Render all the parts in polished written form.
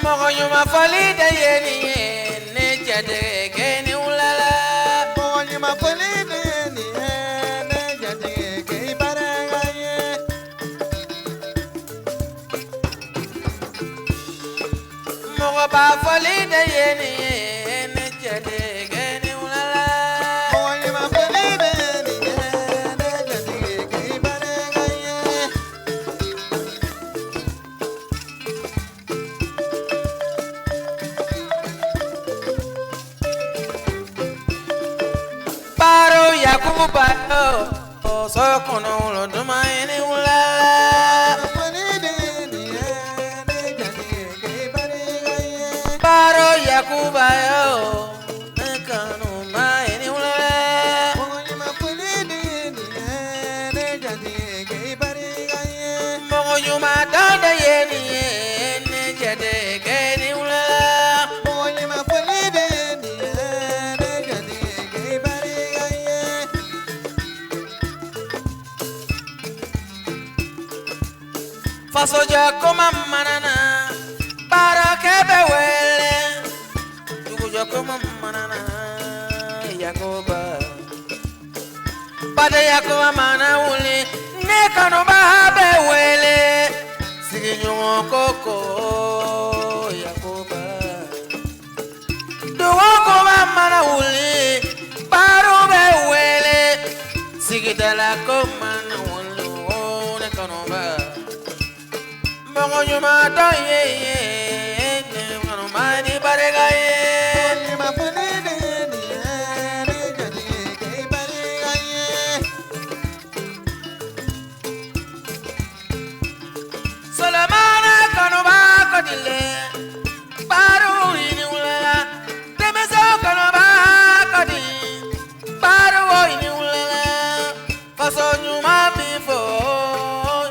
Mogoyuma fali da yeni ne jade geni ulala. Mogoyuma fali da yeni ne jade geni baragaye. Mogoba fali da yeni ne jade geni ulala. Mogoyuma fali da yeni ne jade geni baragaye. Baro Yakubu Baro, so kono ulo duma ene ulala. Baro Yakubu Baro, kano ma ene ulala. Mogoyuma dada yeni ene jade geni ulala. Faso jakoma manana, para kebe wele. Yugo jakoma manana, Yakoba. Pada Yakoba mana uli, nekano bahabe wele. Sigi nyongo koko, Yakoba. Dugo koma mana uli, baro be wele. Sigi dala koma na uli, nekano ba. Mogoyuma do ye ne kano mani barega ye. Mogoyuma fali da yeni ne jade geni baragaye. Solomana kano ba kodile baru ini ulala. Demeso kano ba kodi baru ini ulala. Faso nyuma bifo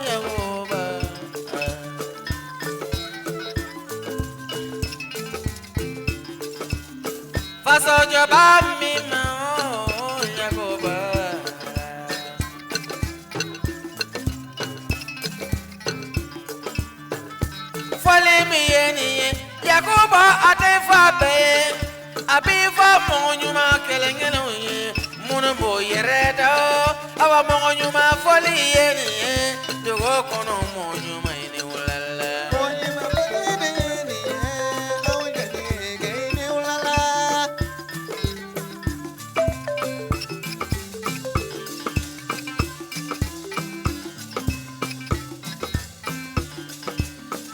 Yakoba. Faso joba mi ma Yakoba. Fole mi yeni Yakoba ate fa be abi fa monyuma kelengelo ye muna bo yereda awa monyuma fole yeni dogo kono monyuma ini ulala. Mogoyuma fali da yeni jade geni ulala.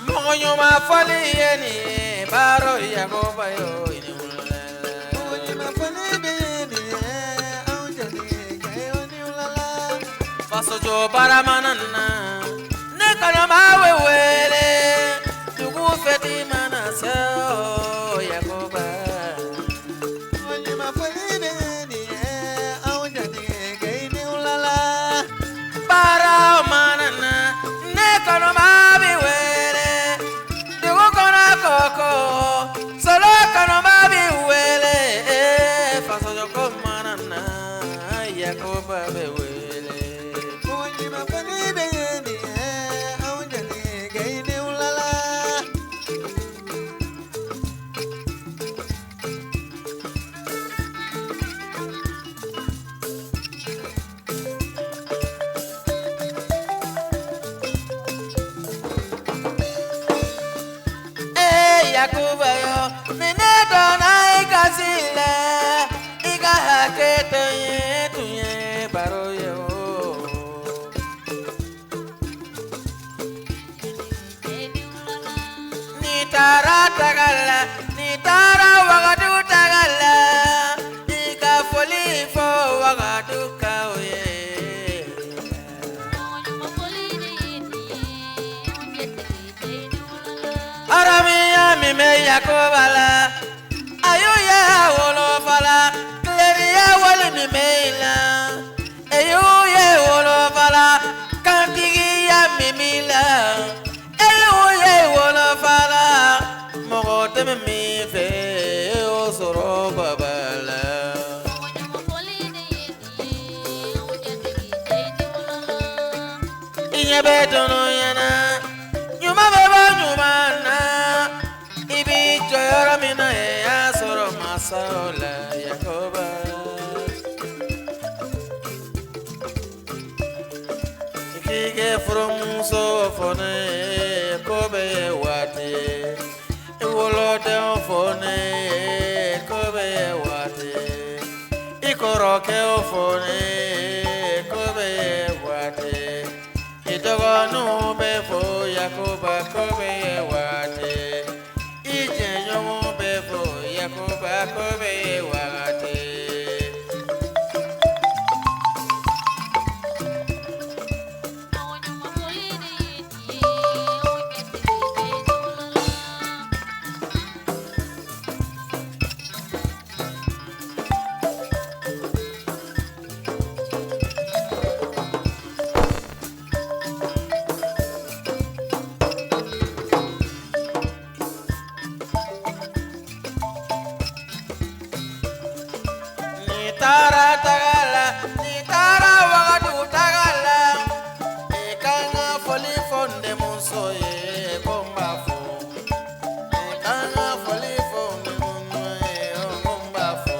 Mogoyuma fole yeni baro Yakoba yo ini ulala. Mogoyuma fali da yeni jade geni ulala. Faso jo bara manana ne kana mawe wele dugu feti mana se Yakoba. Mogoyuma fali da yeni jade geni ulala. Bara manana ne kana mawe wele dugu kana koko solo kana mawe wele faso jo ko manana Yakoba be wele. Mogoyuma fali da yeni jade geni ulala. Yakuba yo nene dona ikasile ika hakete ye tunye baro yo. Ni tara tagala ni tara wagadu tagala ika foli fo wagadu kauye. Aramiya mi me Yakoba la ayo ya wolo fala kleriya wali mi me la ayo ya wolo fala kantigi ya mi mi la ayo ya wolo fala mogo teme mi fe o soro babala. Inye betono yana nyuma beba nyuma na Kike from so fone kobe wati Iwolo de fone kobe wati Ikoroke fone kobe wati Itogonu befo Yakuba kobe wati Ijenyo befo Yakuba kobe wati Tara tagala, ni tara wagadu tagala. Ekanga foli fonde munso ye bomba fo. Ekanga foli fonde munso ye bomba fo.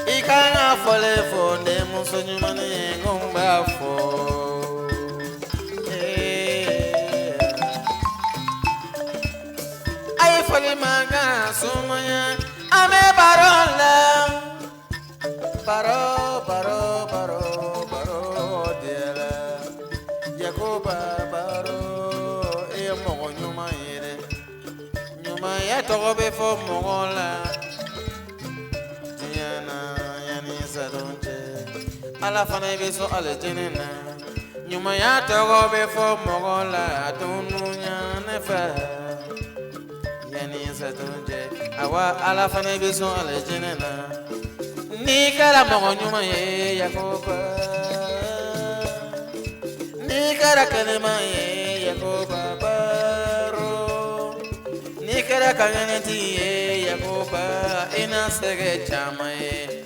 Ekanga foli fonde munso nyumane ye bomba fo. Ay foli manga sumaya ame barola. Baro, baro, baro, baro, diela. Yakuba, baro, e mogo nyuma yere. Nyuma ya togo be fo mogo la. Diana, yani sadonje. Ala fana be so ale jenena. Nyuma ya togo be fo mogo la. Tunu nyane fa. Yani sadonje. Awa ala fana be so ale jenena. Ni kara mogo nyuma ye Yakuba Ni kara kanema ye Yakuba baro Ni kara kanganeti ye Yakuba Ina sege chama ye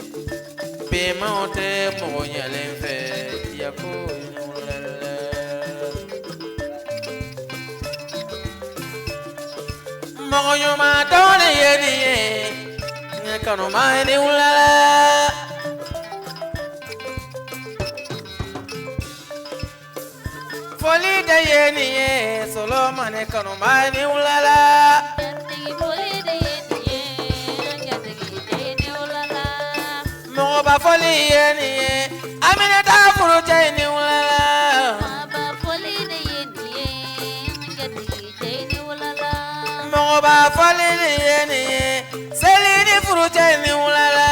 Bema ote mogo nyalenfe Yakuba nyulele Mogo nyuma tone ye ni ye Kano mani ulala Foli da yeni ye solo mane kano mani ulala Mo ba foli yeni ye amine ta furu jeni ulala Mo ba foli yeni ye Selini furu jeni ulala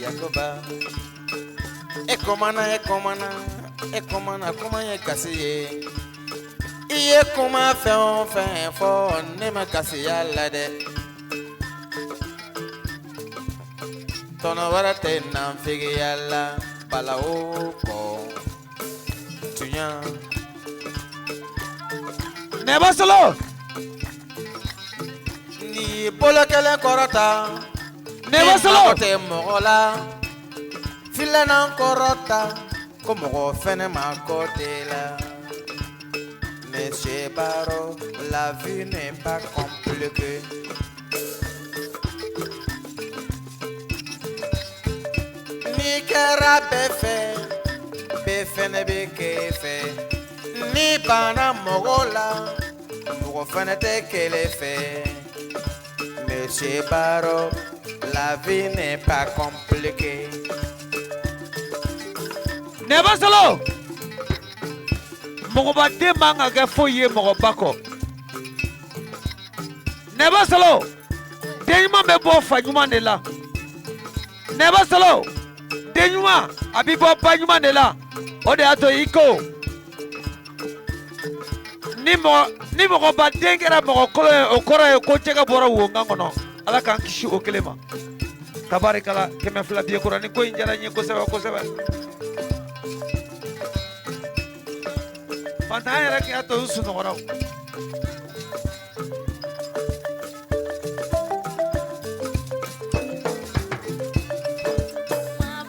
Yakuba Ekomana kuma ye kasi ye Iye kuma fen fo ne ma kasi ya lade Tono warate nan figi yalla bala ko Tunya Neba solo Ni bolo kele korota Neba solo te mogola Filana korota Como fene ma kote la Monsieur Baro La vie n'est pas compliquée Ni kera befe ne be kefe Ni bana mogola Mogo fene te kele fe Monsieur Baro La vie n'est pas compliquée Neba solo Mogo ba de manga ke foye mogo bako Neba solo Denyuma me bo fa nyuma de la Neba solo Denyuma abi bo pa nyuma de la O de ato iko Ni mogo ba dengera mogo kolo okora e ko chega bora wo ngangono ala kan kishi o kelema tabarikala keme fla biye qur'ani ko injala nyi ko seba Pantaya era que a todos su nombrado.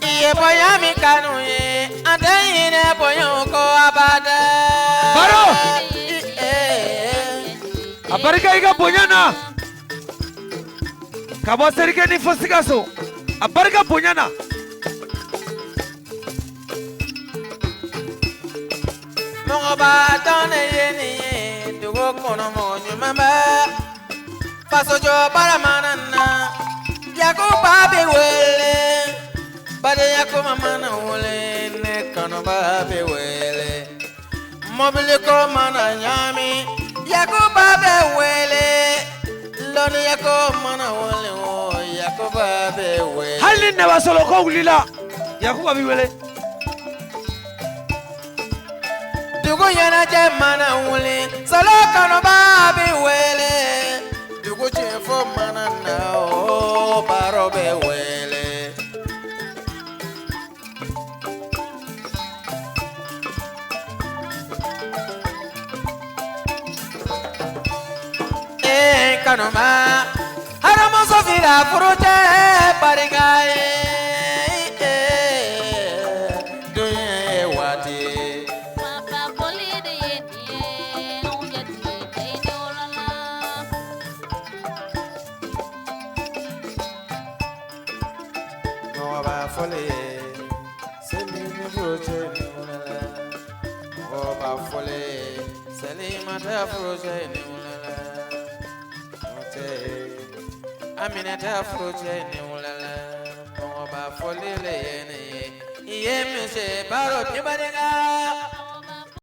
Iye boya mi kanu ye, ante ine boyo ko abada. Baro. Aparika iga bonyana. ka bɔ serike ni fo Sikaso a barika bonya na mɔgɔ b'a dɔn ne ye nin ye dugu kɔnɔ mɔgɔ ɲuman bɛ faso jɔ baara na Yakuba bɛ wele bari Yakuba mana wele ne kanuba bɛ wele mobili ko mana ɲami Yakuba bɛ wele lɔnni Yakuba mana wele o Yakuba bɛ wele hali ni Nabasolo ko wulila Yakuba bɛ wele dugu ɲɛnajɛ mana wele salo kanuba bɛ wele dugu tiɲɛfɔ mana na o baro bɛ wele kanuba haramuso fira furu cɛ barika ye duɲɛ ye waati ye mɔgɔba fɔle seli ni furu cɛ ni wulala mɔgɔba fɔle seli ma taa furu cɛ ni wulala Aminata froje ni wulala mɔgɔba fɔli le ye ne ye i ye min se baro tɛ barika